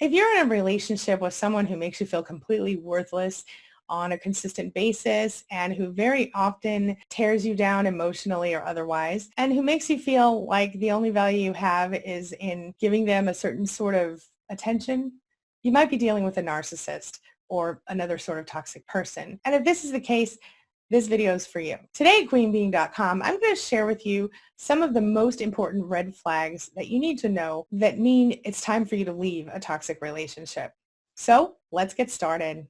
If you're in a relationship with someone who makes you feel completely worthless on a consistent basis and who very often tears you down emotionally or otherwise, and who makes you feel like the only value you have is in giving them a certain sort of attention, you might be dealing with a narcissist or another sort of toxic person. And if this is the case, this video is for you. Today at queenbeing.com, I'm going to share with you some of the most important red flags that you need to know that mean it's time for you to leave a toxic relationship. So let's get started.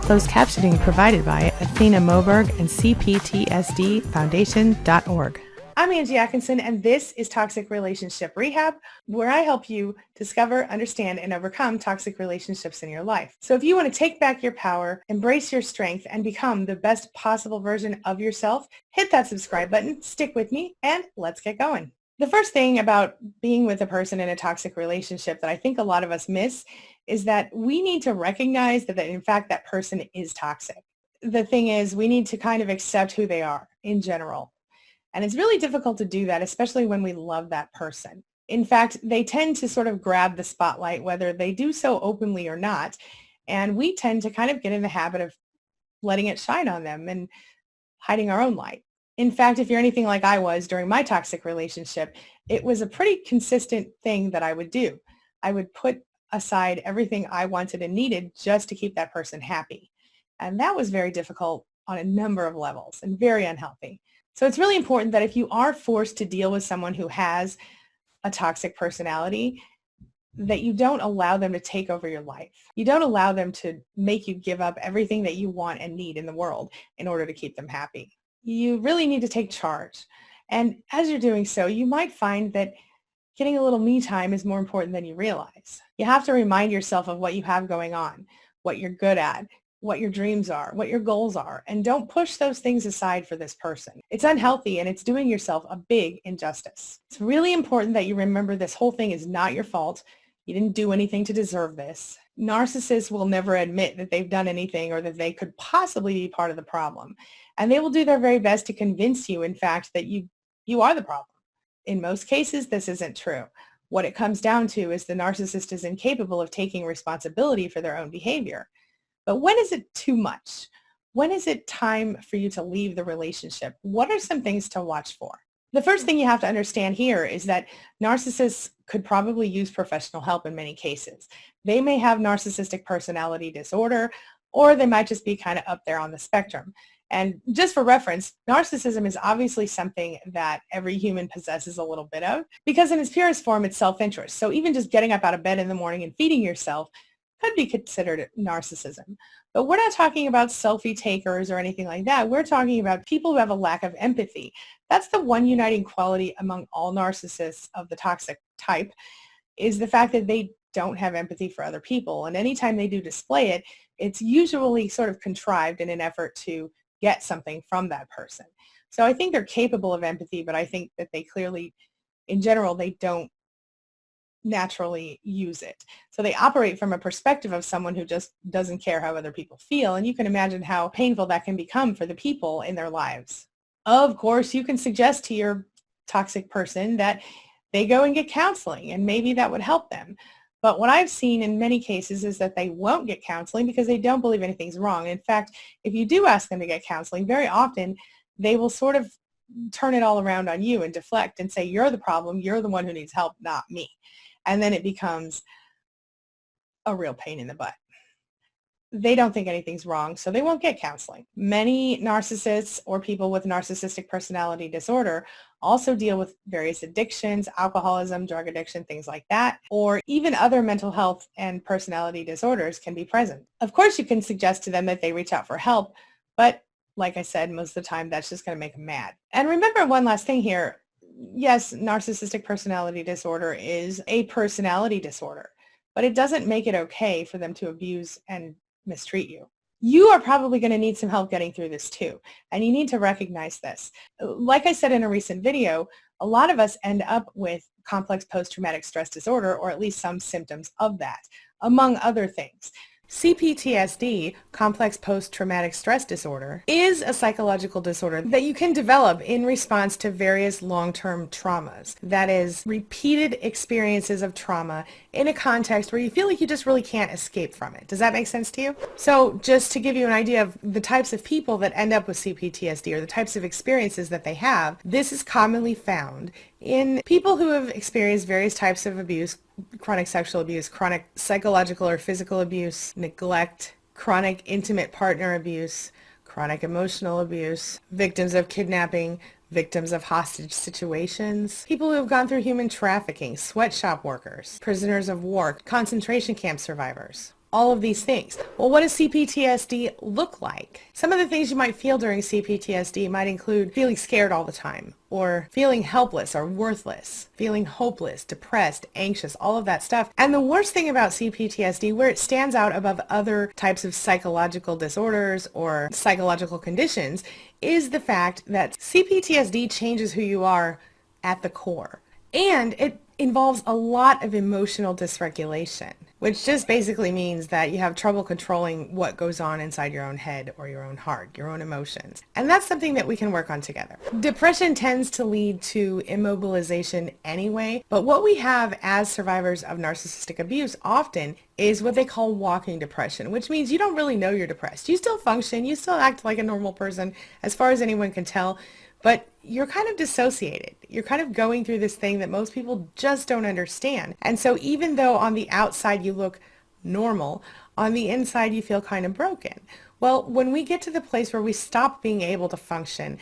Closed captioning provided by Athena Moberg and CPTSD Foundation.org. I'm Angie Atkinson, and this is Toxic Relationship Rehab, where I help you discover, understand, and overcome toxic relationships in your life. So if you want to take back your power, embrace your strength, and become the best possible version of yourself, hit that subscribe button, stick with me, and let's get going. The first thing about being with a person in a toxic relationship that I think a lot of us miss is that we need to recognize that in fact that person is toxic. The thing is, we need to kind of accept who they are in general. And it's really difficult to do that, especially when we love that person. In fact, they tend to sort of grab the spotlight, whether they do so openly or not. And we tend to kind of get in the habit of letting it shine on them and hiding our own light. In fact, if you're anything like I was during my toxic relationship, it was a pretty consistent thing that I would do. I would put aside everything I wanted and needed just to keep that person happy. And that was very difficult on a number of levels and very unhealthy. So it's really important that if you are forced to deal with someone who has a toxic personality, that you don't allow them to take over your life. You don't allow them to make you give up everything that you want and need in the world in order to keep them happy. You really need to take charge. And as you're doing so, you might find that getting a little me time is more important than you realize. You have to remind yourself of what you have going on, what you're good at, what your dreams are, what your goals are, and don't push those things aside for this person. It's unhealthy and it's doing yourself a big injustice. It's really important that you remember this whole thing is not your fault. You didn't do anything to deserve this. Narcissists will never admit that they've done anything or that they could possibly be part of the problem. And they will do their very best to convince you, in fact, that you are the problem. In most cases, this isn't true. What it comes down to is the narcissist is incapable of taking responsibility for their own behavior. But when is it too much? When is it time for you to leave the relationship? What are some things to watch for? The first thing you have to understand here is that narcissists could probably use professional help in many cases. They may have narcissistic personality disorder, or they might just be kind of up there on the spectrum. And just for reference, narcissism is obviously something that every human possesses a little bit of, because in its purest form, it's self-interest. So even just getting up out of bed in the morning and feeding yourself could be considered narcissism. But we're not talking about selfie takers or anything like that. We're talking about people who have a lack of empathy. That's the one uniting quality among all narcissists of the toxic type, is the fact that they don't have empathy for other people. And anytime they do display it, it's usually sort of contrived in an effort to get something from that person. So I think they're capable of empathy, but I think that they clearly, in general, they don't naturally use it. So they operate from a perspective of someone who just doesn't care how other people feel. And you can imagine how painful that can become for the people in their lives. Of course, you can suggest to your toxic person that they go and get counseling, and maybe that would help them. But what I've seen in many cases is that they won't get counseling because they don't believe anything's wrong. In fact, if you do ask them to get counseling, very often they will sort of turn it all around on you and deflect and say, you're the problem, you're the one who needs help, not me. And then it becomes a real pain in the butt. They don't think anything's wrong, so they won't get counseling. Many narcissists or people with narcissistic personality disorder also deal with various addictions, alcoholism, drug addiction, things like that, or even other mental health and personality disorders can be present. Of course, you can suggest to them that they reach out for help, but like I said, most of the time that's just going to make them mad. And remember one last thing here. Yes, narcissistic personality disorder is a personality disorder, but it doesn't make it okay for them to abuse and mistreat you. You are probably going to need some help getting through this too, and you need to recognize this. Like I said in a recent video, a lot of us end up with complex post-traumatic stress disorder, or at least some symptoms of that, among other things. CPTSD, complex post-traumatic stress disorder, is a psychological disorder that you can develop in response to various long-term traumas. That is, repeated experiences of trauma in a context where you feel like you just really can't escape from it. Does that make sense to you? So just to give you an idea of the types of people that end up with CPTSD or the types of experiences that they have, this is commonly found in people who have experienced various types of abuse, chronic sexual abuse, chronic psychological or physical abuse, neglect, chronic intimate partner abuse, chronic emotional abuse, victims of kidnapping, victims of hostage situations, people who have gone through human trafficking, sweatshop workers, prisoners of war, concentration camp survivors. All of these things. Well, what does CPTSD look like? Some of the things you might feel during CPTSD might include feeling scared all the time, or feeling helpless or worthless, feeling hopeless, depressed, anxious, all of that stuff. And the worst thing about CPTSD, where it stands out above other types of psychological disorders or psychological conditions, is the fact that CPTSD changes who you are at the core. And it involves a lot of emotional dysregulation, which just basically means that you have trouble controlling what goes on inside your own head or your own heart, your own emotions. And that's something that we can work on together. Depression tends to lead to immobilization anyway, but what we have as survivors of narcissistic abuse often is what they call walking depression, which means you don't really know you're depressed. You still function, you still act like a normal person as far as anyone can tell, but you're kind of dissociated. You're kind of going through this thing that most people just don't understand. And so even though on the outside you look normal, on the inside you feel kind of broken. Well, when we get to the place where we stop being able to function,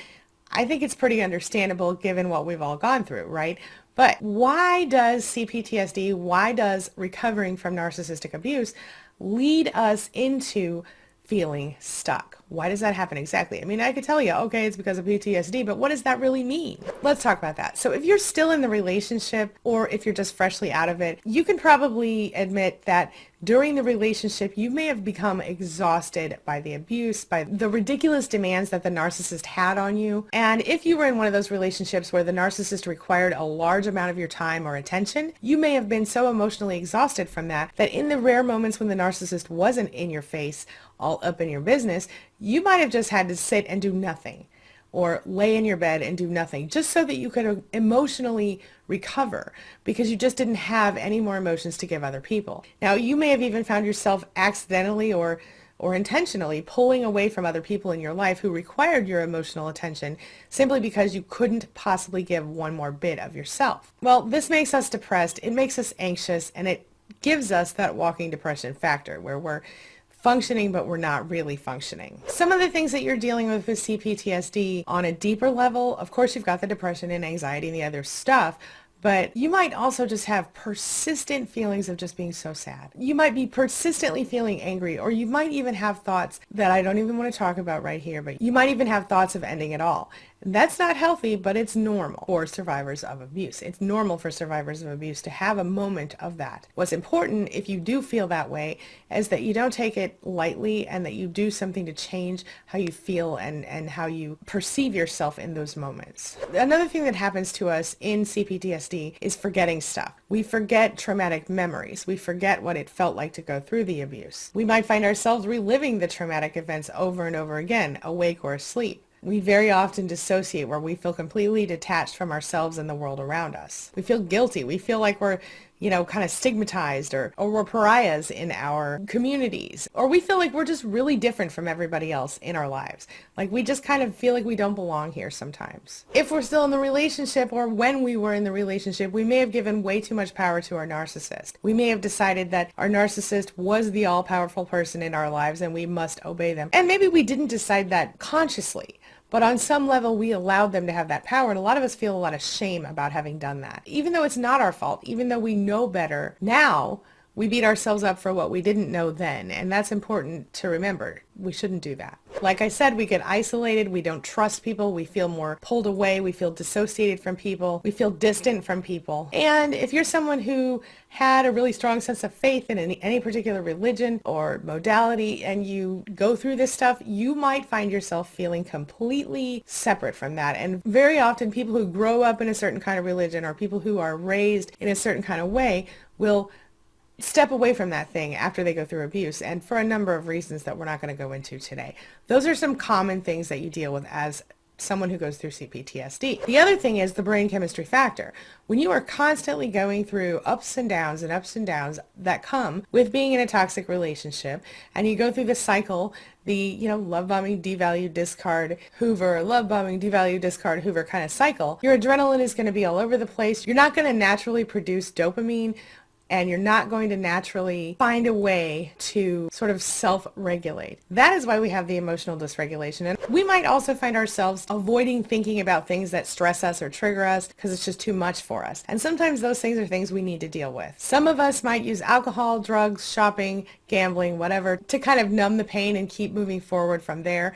I think it's pretty understandable given what we've all gone through, right? But why does CPTSD, why does recovering from narcissistic abuse lead us into feeling stuck? Why does that happen exactly? I mean, I could tell you, okay, it's because of PTSD, but what does that really mean? Let's talk about that. So if you're still in the relationship or if you're just freshly out of it, you can probably admit that during the relationship, you may have become exhausted by the abuse, by the ridiculous demands that the narcissist had on you. And if you were in one of those relationships where the narcissist required a large amount of your time or attention, you may have been so emotionally exhausted from that, that in the rare moments when the narcissist wasn't in your face, all up in your business, you might have just had to sit and do nothing or lay in your bed and do nothing just so that you could emotionally recover because you just didn't have any more emotions to give other people. Now, you may have even found yourself accidentally or intentionally pulling away from other people in your life who required your emotional attention simply because you couldn't possibly give one more bit of yourself. Well, this makes us depressed, it makes us anxious, and it gives us that walking depression factor where we're functioning, but we're not really functioning. Some of the things that you're dealing with CPTSD on a deeper level, of course, you've got the depression and anxiety and the other stuff, but you might also just have persistent feelings of just being so sad. You might be persistently feeling angry, or you might even have thoughts that I don't even want to talk about right here, but you might even have thoughts of ending it all. That's not healthy, but it's normal for survivors of abuse. It's normal for survivors of abuse to have a moment of that. What's important, if you do feel that way, is that you don't take it lightly and that you do something to change how you feel and how you perceive yourself in those moments. Another thing that happens to us in CPTSD is forgetting stuff. We forget traumatic memories. We forget what it felt like to go through the abuse. We might find ourselves reliving the traumatic events over and over again, awake or asleep. We very often dissociate where we feel completely detached from ourselves and the world around us. We feel guilty. We feel like we're, kind of stigmatized or we're pariahs in our communities. Or we feel like we're just really different from everybody else in our lives. Like we just kind of feel like we don't belong here sometimes. If we're still in the relationship or when we were in the relationship, we may have given way too much power to our narcissist. We may have decided that our narcissist was the all-powerful person in our lives and we must obey them. And maybe we didn't decide that consciously. But on some level, we allowed them to have that power, and a lot of us feel a lot of shame about having done that. Even though it's not our fault, even though we know better, now we beat ourselves up for what we didn't know then, and that's important to remember. We shouldn't do that. Like I said, we get isolated, we don't trust people, we feel more pulled away, we feel dissociated from people, we feel distant from people. And if you're someone who had a really strong sense of faith in any particular religion or modality and you go through this stuff, you might find yourself feeling completely separate from that. And very often people who grow up in a certain kind of religion or people who are raised in a certain kind of way will step away from that thing after they go through abuse, and for a number of reasons that we're not going to go into today. Those are some common things that you deal with as someone who goes through CPTSD. The other thing is the brain chemistry factor. When you are constantly going through ups and downs that come with being in a toxic relationship, and you go through the cycle, the, love bombing, devalue, discard, hoover, love bombing, devalue, discard, hoover kind of cycle, your adrenaline is going to be all over the place. You're not going to naturally produce dopamine, and you're not going to naturally find a way to sort of self-regulate. That is why we have the emotional dysregulation. And we might also find ourselves avoiding thinking about things that stress us or trigger us because it's just too much for us. And sometimes those things are things we need to deal with. Some of us might use alcohol, drugs, shopping, gambling, whatever, to kind of numb the pain and keep moving forward from there,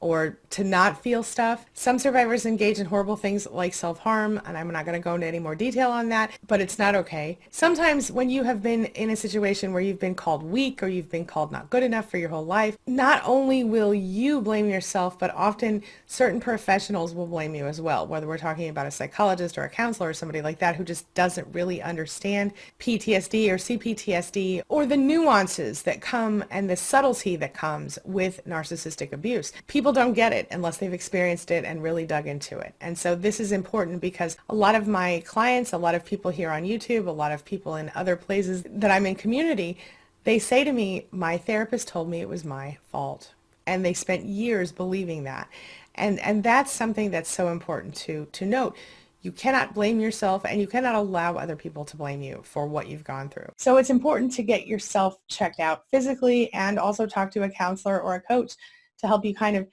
or to not feel stuff. Some survivors engage in horrible things like self-harm, and I'm not going to go into any more detail on that, but it's not okay. Sometimes when you have been in a situation where you've been called weak or you've been called not good enough for your whole life, not only will you blame yourself, but often certain professionals will blame you as well, whether we're talking about a psychologist or a counselor or somebody like that who just doesn't really understand PTSD or CPTSD or the nuances that come and the subtlety that comes with narcissistic abuse. People don't get it unless they've experienced it and really dug into it. And so this is important because a lot of my clients, a lot of people here on YouTube, a lot of people in other places that I'm in community, they say to me, my therapist told me it was my fault. And they spent years believing that. And that's something that's so important to note. You cannot blame yourself, and you cannot allow other people to blame you for what you've gone through. So it's important to get yourself checked out physically and also talk to a counselor or a coach to help you kind of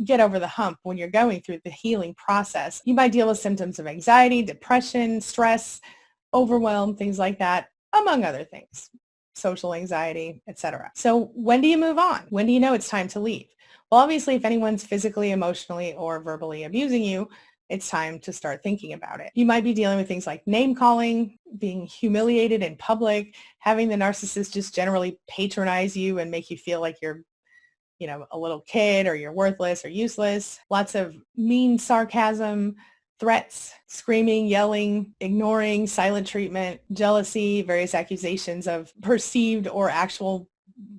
get over the hump when you're going through the healing process. You might deal with symptoms of anxiety, depression, stress, overwhelm, things like that, among other things, social anxiety, etc. So when do you move on? When do you know it's time to leave? Well, obviously, if anyone's physically, emotionally, or verbally abusing you, it's time to start thinking about it. You might be dealing with things like name calling, being humiliated in public, having the narcissist just generally patronize you and make you feel like you're a little kid, or you're worthless or useless. Lots of mean sarcasm, threats, screaming, yelling, ignoring, silent treatment, jealousy, various accusations of perceived or actual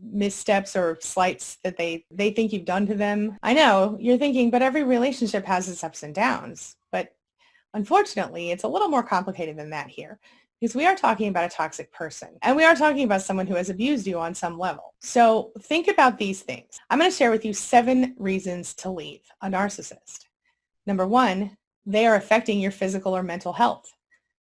missteps or slights that they think you've done to them. I know you're thinking, but every relationship has its ups and downs. But unfortunately, it's a little more complicated than that here, because we are talking about a toxic person, and we are talking about someone who has abused you on some level. So think about these things. I'm going to share with you 7 reasons to leave a narcissist. Number 1, they are affecting your physical or mental health.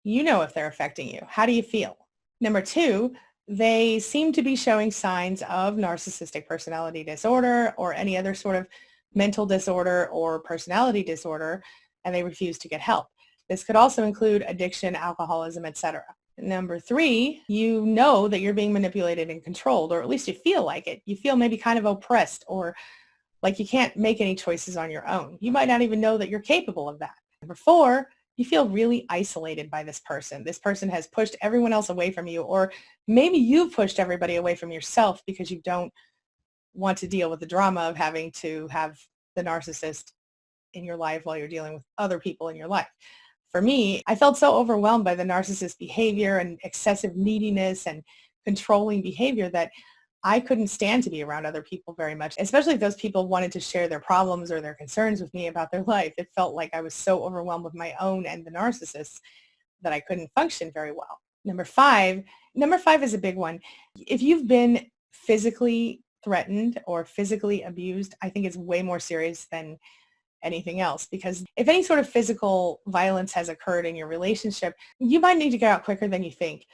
You know if they're affecting you. How do you feel? Number 2, they seem to be showing signs of narcissistic personality disorder or any other sort of mental disorder or personality disorder, and they refuse to get help. This could also include addiction, alcoholism, etc. Number 3, you know that you're being manipulated and controlled, or at least you feel like it. You feel maybe kind of oppressed, or like you can't make any choices on your own. You might not even know that you're capable of that. Number 4, you feel really isolated by this person. This person has pushed everyone else away from you, or maybe you've pushed everybody away from yourself because you don't want to deal with the drama of having to have the narcissist in your life while you're dealing with other people in your life. For me, I felt so overwhelmed by the narcissist behavior and excessive neediness and controlling behavior that I couldn't stand to be around other people very much, especially if those people wanted to share their problems or their concerns with me about their life. It felt like I was so overwhelmed with my own and the narcissist's that I couldn't function very well. Number five is a big one. If you've been physically threatened or physically abused, I think it's way more serious than anything else, because if any sort of physical violence has occurred in your relationship, you might need to get out quicker than you think.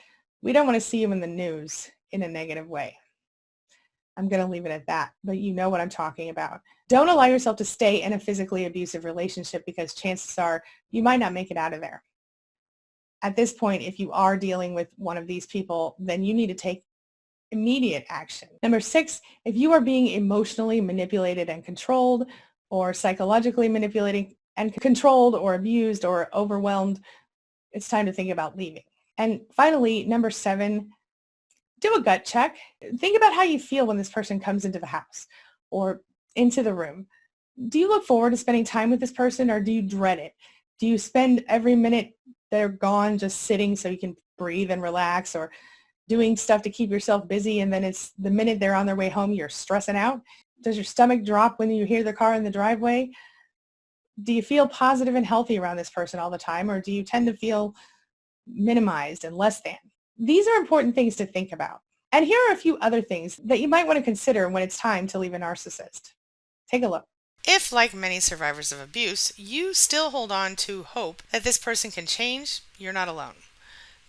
We don't want to see you in the news in a negative way. I'm going to leave it at that, but you know what I'm talking about. Don't allow yourself to stay in a physically abusive relationship, because chances are you might not make it out of there. At this point, if you are dealing with one of these people, then you need to take immediate action. Number 6, if you are being emotionally manipulated and controlled, or psychologically manipulated and controlled, or abused, or overwhelmed, it's time to think about leaving. And finally, number 7, do a gut check. Think about how you feel when this person comes into the house or into the room. Do you look forward to spending time with this person, or do you dread it? Do you spend every minute they're gone just sitting so you can breathe and relax? Or doing stuff to keep yourself busy, and then it's the minute they're on their way home, you're stressing out? Does your stomach drop when you hear the car in the driveway? Do you feel positive and healthy around this person all the time, or do you tend to feel minimized and less than? These are important things to think about. And here are a few other things that you might want to consider when it's time to leave a narcissist. Take a look. If, like many survivors of abuse, you still hold on to hope that this person can change, you're not alone.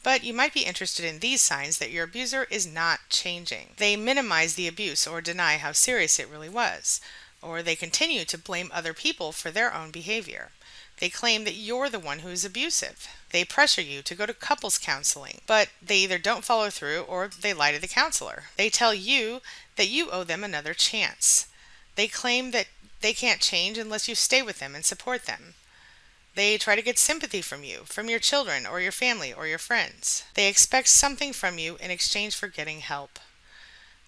But you might be interested in these signs that your abuser is not changing. They minimize the abuse or deny how serious it really was, or they continue to blame other people for their own behavior. They claim that you're the one who is abusive. They pressure you to go to couples counseling, but they either don't follow through or they lie to the counselor. They tell you that you owe them another chance. They claim that they can't change unless you stay with them and support them. They try to get sympathy from you, from your children or your family or your friends. They expect something from you in exchange for getting help.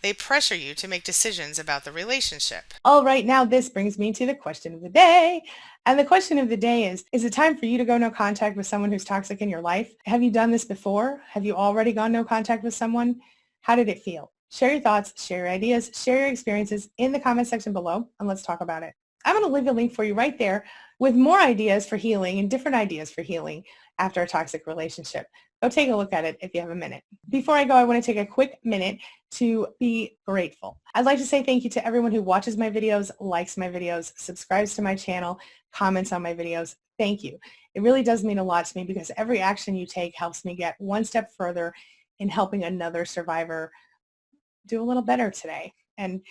They pressure you to make decisions about the relationship. All right, now this brings me to the question of the day. And the question of the day is it time for you to go no contact with someone who's toxic in your life? Have you done this before? Have you already gone no contact with someone? How did it feel? Share your thoughts, share your ideas, share your experiences in the comment section below, and let's talk about it. I'm going to leave a link for you right there with more ideas for healing and different ideas for healing after a toxic relationship. Go take a look at it if you have a minute. Before I go, I want to take a quick minute to be grateful. I'd like to say thank you to everyone who watches my videos, likes my videos, subscribes to my channel, comments on my videos. Thank you. It really does mean a lot to me because every action you take helps me get one step further in helping another survivor do a little better today. And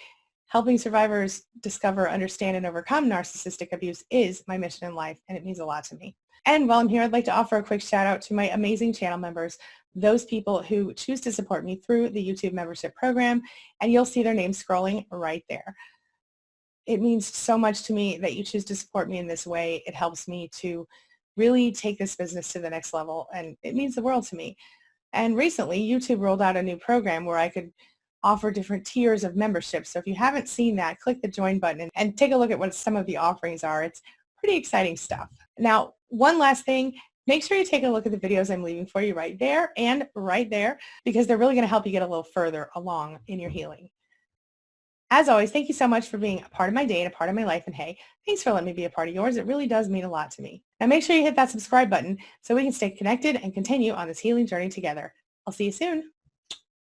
helping survivors discover, understand, and overcome narcissistic abuse is my mission in life, and it means a lot to me. And while I'm here, I'd like to offer a quick shout out to my amazing channel members, those people who choose to support me through the YouTube membership program, and you'll see their names scrolling right there. It means so much to me that you choose to support me in this way. It helps me to really take this business to the next level, and it means the world to me. And recently, YouTube rolled out a new program where I could offer different tiers of membership. So if you haven't seen that, click the join button and take a look at what some of the offerings are. It's pretty exciting stuff. Now, one last thing, make sure you take a look at the videos I'm leaving for you right there and right there, because they're really going to help you get a little further along in your healing. As always, thank you so much for being a part of my day and a part of my life. And hey, thanks for letting me be a part of yours. It really does mean a lot to me. Now make sure you hit that subscribe button so we can stay connected and continue on this healing journey together. I'll see you soon.